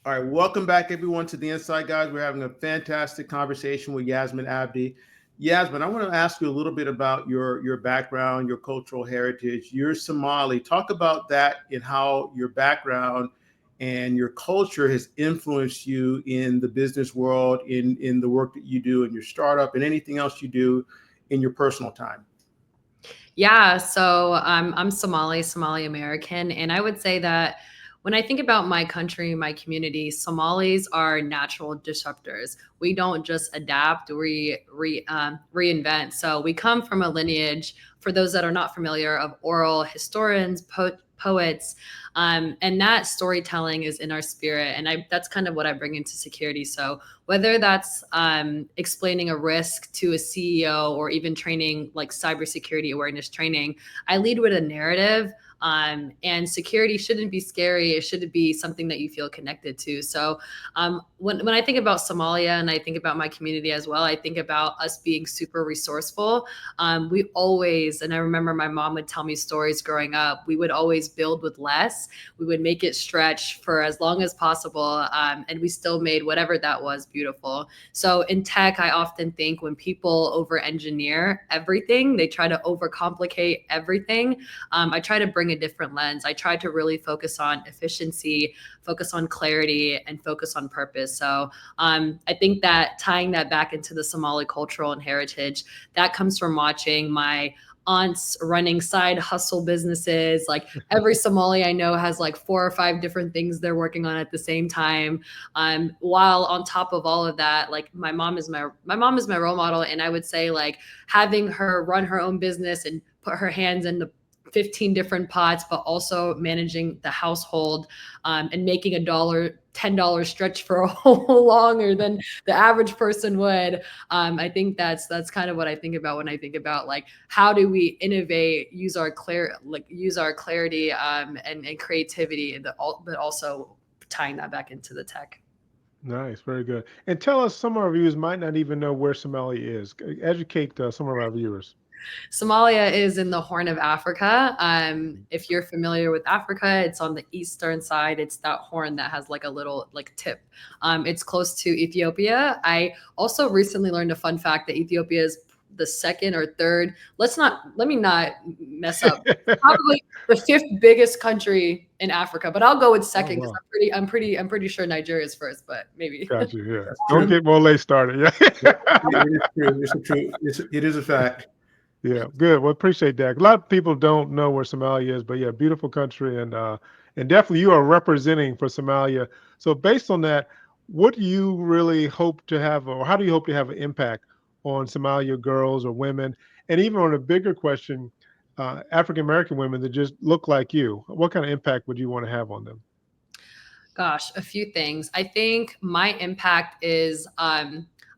All right, welcome back everyone to the Inside Guys. We're having a fantastic conversation with Yasmin Abdi. Yasmin, I want to ask you a little bit about your background, your cultural heritage. You're Somali. Talk about that and how your background and your culture has influenced you in the business world, in the work that you do in your startup, and anything else you do in your personal time. Yeah, so I'm Somali American, and I would say that when I think about my country, my community, Somalis are natural disruptors. We don't just adapt, reinvent. So we come from a lineage, for those that are not familiar, of oral historians, poets, and that storytelling is in our spirit. And that's kind of what I bring into security. So whether that's explaining a risk to a CEO or even training like cybersecurity awareness training, I lead with a narrative. And security shouldn't be scary. It should be something that you feel connected to. So when I think about Somalia and I think about my community as well, I think about us being super resourceful. We always, and I remember my mom would tell me stories growing up, we would always build with less. We would make it stretch for as long as possible. And we still made whatever that was beautiful. So in tech, I often think when people over engineer everything, they try to overcomplicate everything. I try to bring a different lens. I try to really focus on efficiency, focus on clarity, and focus on purpose. So I think that tying that back into the Somali cultural and heritage, that comes from watching my aunts running side hustle businesses. Like every Somali I know has like 4 or 5 different things they're working on at the same time. While on top of all of that, like my mom is my role model, and I would say like having her run her own business and put her hands in the 15 different pots, but also managing the household, and making $10 stretch for a whole longer than the average person would. I think that's kind of what I think about when I think about like how do we innovate, use our clarity, and creativity, but also tying that back into the tech. Nice, very good. And tell us, some of our viewers might not even know where Somalia is. Educate some of our viewers. Somalia is in the Horn of Africa. If you're familiar with Africa, it's on the eastern side. It's that horn that has like a little like tip. It's close to Ethiopia. I also recently learned a fun fact that Ethiopia is the second or third. Let me not mess up. Probably the fifth biggest country in Africa, but I'll go with Oh, second because wow. I'm pretty sure Nigeria is first, but maybe. Got you. Yeah. That's Don't true. get Mole started. It Yeah. is true. It's a true. It is a fact. Yeah. Good. Well, appreciate that. A lot of people don't know where Somalia is, but yeah, beautiful country, and definitely you are representing for Somalia. So based on that, what do you really hope to have, or how do you hope to have an impact on Somalia girls or women, and even on a bigger question, African American women that just look like you? What kind of impact would you want to have on them? Gosh, a few things. I think my impact is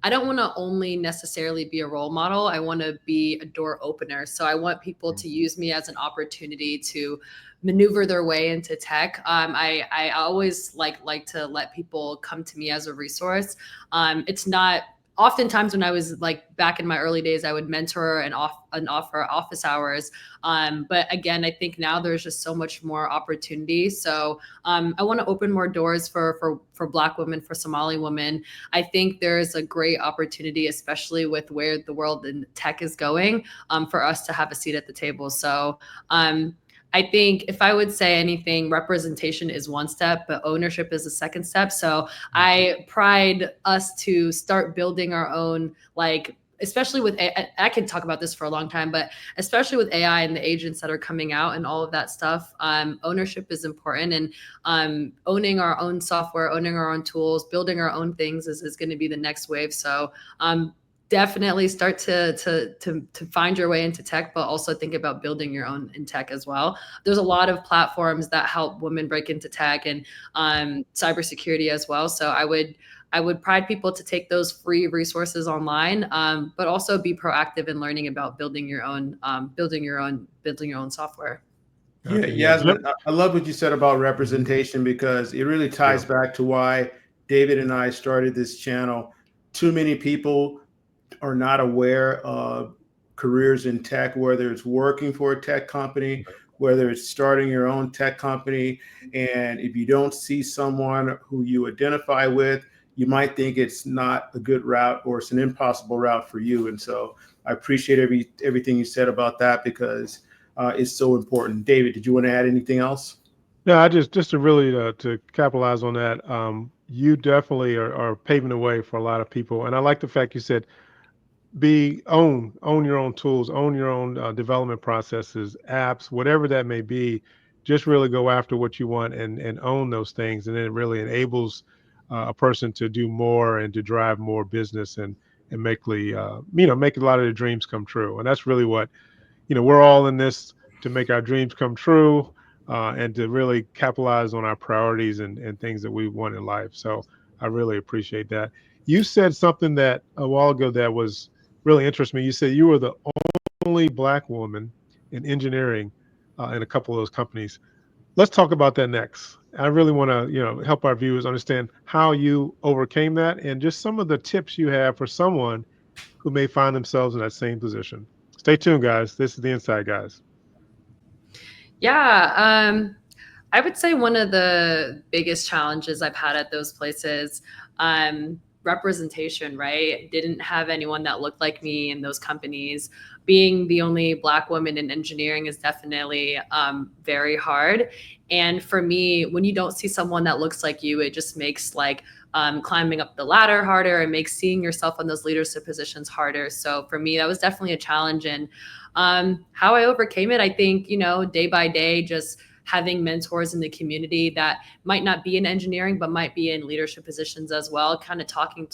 I don't want to only necessarily be a role model. I want to be a door opener. So I want people to use me as an opportunity to maneuver their way into tech. I always like to let people come to me as a resource. It's not oftentimes when I was like back in my early days, I would mentor and offer office hours. But again, I think now there's just so much more opportunity. So I want to open more doors for Black women, for Somali women. I think there's a great opportunity, especially with where the world in tech is going, for us to have a seat at the table. So I think if I would say anything, representation is one step, but ownership is the second step. So I pride us to start building our own, like, especially with I could talk about this for a long time, but especially with AI and the agents that are coming out and all of that stuff, ownership is important. And owning our own software, owning our own tools, building our own things is going to be the next wave. So definitely start to find your way into tech, but also think about building your own in tech as well. There's a lot of platforms that help women break into tech and cybersecurity as well. So I would pride people to take those free resources online, but also be proactive in learning about building your own software. Yeah, Gotcha. Yeah. Yasmin, I love what you said about representation because it really Yeah. ties back to why David and I started this channel. Too many people are not aware of careers in tech, whether it's working for a tech company, whether it's starting your own tech company. And if you don't see someone who you identify with, you might think it's not a good route or it's an impossible route for you. And so I appreciate everything you said about that, because it's so important. David, did you want to add anything else? No, I just to really to capitalize on that, you definitely are paving the way for a lot of people, and I like the fact you said be own your own tools, own your own development processes, apps, whatever that may be. Just really go after what you want and own those things, and then it really enables a person to do more and to drive more business and make the make a lot of their dreams come true. And that's really what we're all in this to make our dreams come true, and to really capitalize on our priorities and things that we want in life. So I really appreciate that. You said something that a while ago that was really interesting me. You said you were the only Black woman in engineering in a couple of those companies. Let's talk about that next. I really want to, help our viewers understand how you overcame that and just some of the tips you have for someone who may find themselves in that same position. Stay tuned, guys. This is the Inside Guys. Yeah, I would say one of the biggest challenges I've had at those places, representation, right? Didn't have anyone that looked like me in those companies. Being the only Black woman in engineering is definitely very hard. And for me, when you don't see someone that looks like you, it just makes like climbing up the ladder harder and makes seeing yourself in those leadership positions harder. So for me, that was definitely a challenge. And how I overcame it, I think, day by day, just having mentors in the community that might not be in engineering, but might be in leadership positions as well, kind of talking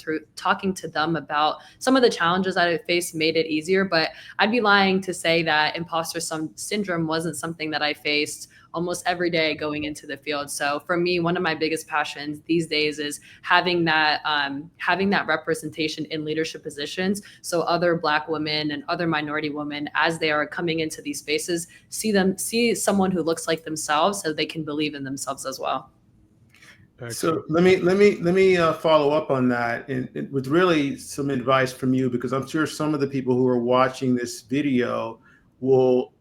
to them about some of the challenges that I faced made it easier. But I'd be lying to say that imposter syndrome wasn't something that I faced almost every day going into the field. So for me, one of my biggest passions these days is having that representation in leadership positions. So other Black women and other minority women, as they are coming into these spaces, see someone who looks like themselves, so they can believe in themselves as well. So let me follow up on that, and with really some advice from you, because I'm sure some of the people who are watching this video will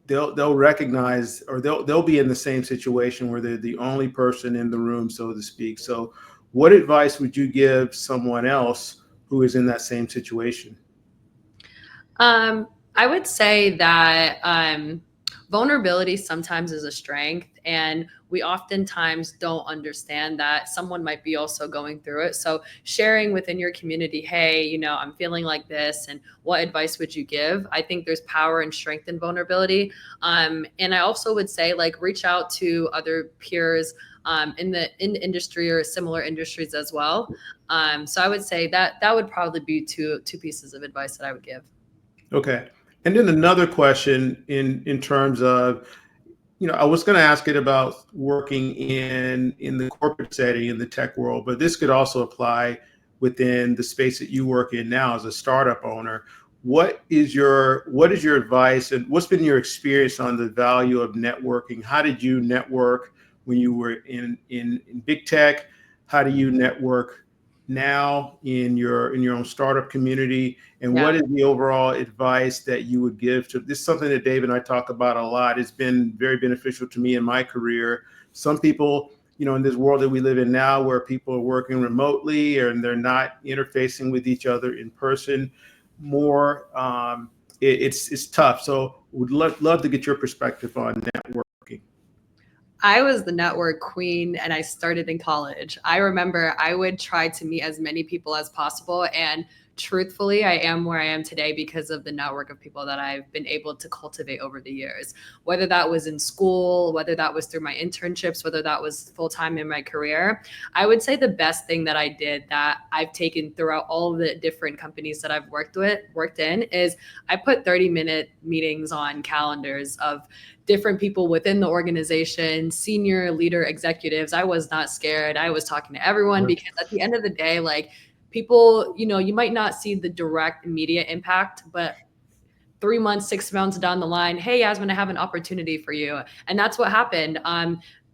they'll recognize, or they'll be in the same situation where they're the only person in the room, so to speak. So what advice would you give someone else who is in that same situation? I would say that vulnerability sometimes is a strength, and we oftentimes don't understand that someone might be also going through it. So sharing within your community, hey, I'm feeling like this, and what advice would you give? I think there's power and strength in vulnerability. And I also would say, like, reach out to other peers in the industry or similar industries as well. So I would say that would probably be two pieces of advice that I would give. Okay. And then another question in terms of, I was going to ask it about working in the corporate setting in the tech world, but this could also apply within the space that you work in now as a startup owner. What is your advice, and what's been your experience on the value of networking? How did you network when you were in big tech? How do you network now in your own startup community? And Yeah. what is the overall advice that you would give to this? Is something that Dave and I talk about a lot. It's been very beneficial to me in my career. Some people, in this world that we live in now, where people are working remotely and they're not interfacing with each other in person more, it's tough. So would love to get your perspective on networking. I was the network queen, and I started in college. I remember I would try to meet as many people as possible. And truthfully, I am where I am today because of the network of people that I've been able to cultivate over the years, whether that was in school, whether that was through my internships, whether that was full time in my career. I would say the best thing that I did that I've taken throughout all the different companies that I've worked in is I put 30-minute meetings on calendars of different people within the organization, senior leader executives. I was not scared. I was talking to everyone because at the end of the day, like, people, you might not see the direct immediate impact, but 3 months, 6 months down the line, hey, Yasmin, I have an opportunity for you. And that's what happened.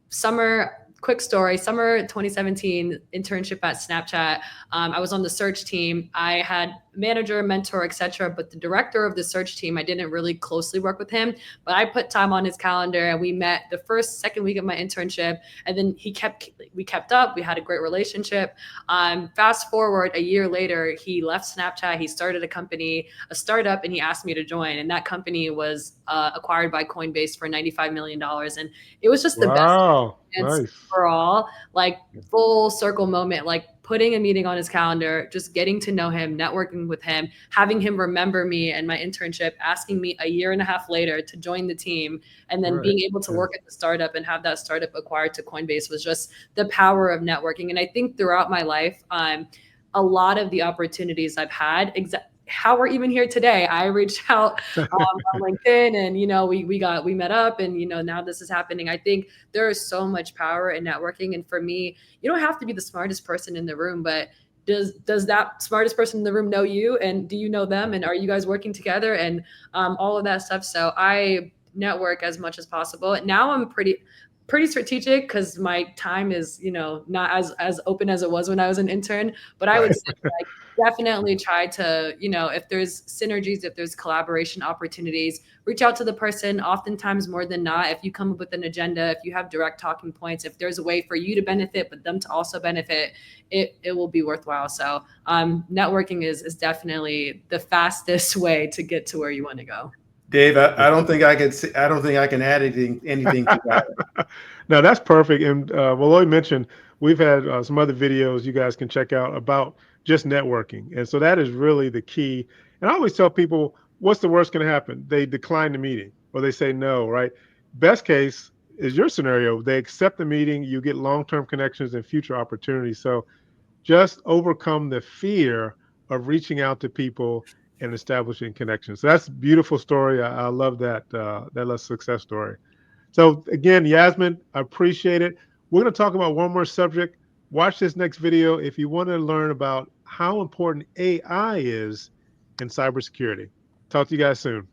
Summer quick story, summer 2017 internship at Snapchat. I was on the search team. I had manager, mentor, etc. But the director of the search team, I didn't really closely work with him, but I put time on his calendar and we met the second week of my internship. And then we kept up. We had a great relationship. Fast forward a year later, he left Snapchat. He started a startup, and he asked me to join. And that company was acquired by Coinbase for $95 million. And it was just the best Wow, experience nice. for all, like full circle moment, like putting a meeting on his calendar, just getting to know him, networking with him, having him remember me and my internship, asking me a year and a half later to join the team, and then Right. being able to work at the startup and have that startup acquired to Coinbase was just the power of networking. And I think throughout my life, a lot of the opportunities I've had, how we're even here today. I reached out on LinkedIn, and we met up, and now this is happening. I think there is so much power in networking, and for me, you don't have to be the smartest person in the room, but does that smartest person in the room know you, and do you know them, and are you guys working together, and all of that stuff. So I network as much as possible. Now I'm pretty strategic because my time is not as open as it was when I was an intern, but I would say like definitely try to if there's synergies, if there's collaboration opportunities, reach out to the person. Oftentimes, more than not, if you come up with an agenda, if you have direct talking points, if there's a way for you to benefit but them to also benefit, it will be worthwhile. So networking is definitely the fastest way to get to where you want to go. Dave, I don't think I can add anything to that. No, that's perfect. And Lloyd mentioned we've had some other videos you guys can check out about just networking. And so that is really the key. And I always tell people, what's the worst going to happen? They decline the meeting or they say no, right? Best case is your scenario. They accept the meeting, you get long-term connections and future opportunities. So just overcome the fear of reaching out to people and establishing connections. So that's a beautiful story. I love that that success story. So again, Yasmin, I appreciate it. We're going to talk about one more subject. Watch this next video if you want to learn about how important AI is in cybersecurity. Talk to you guys soon.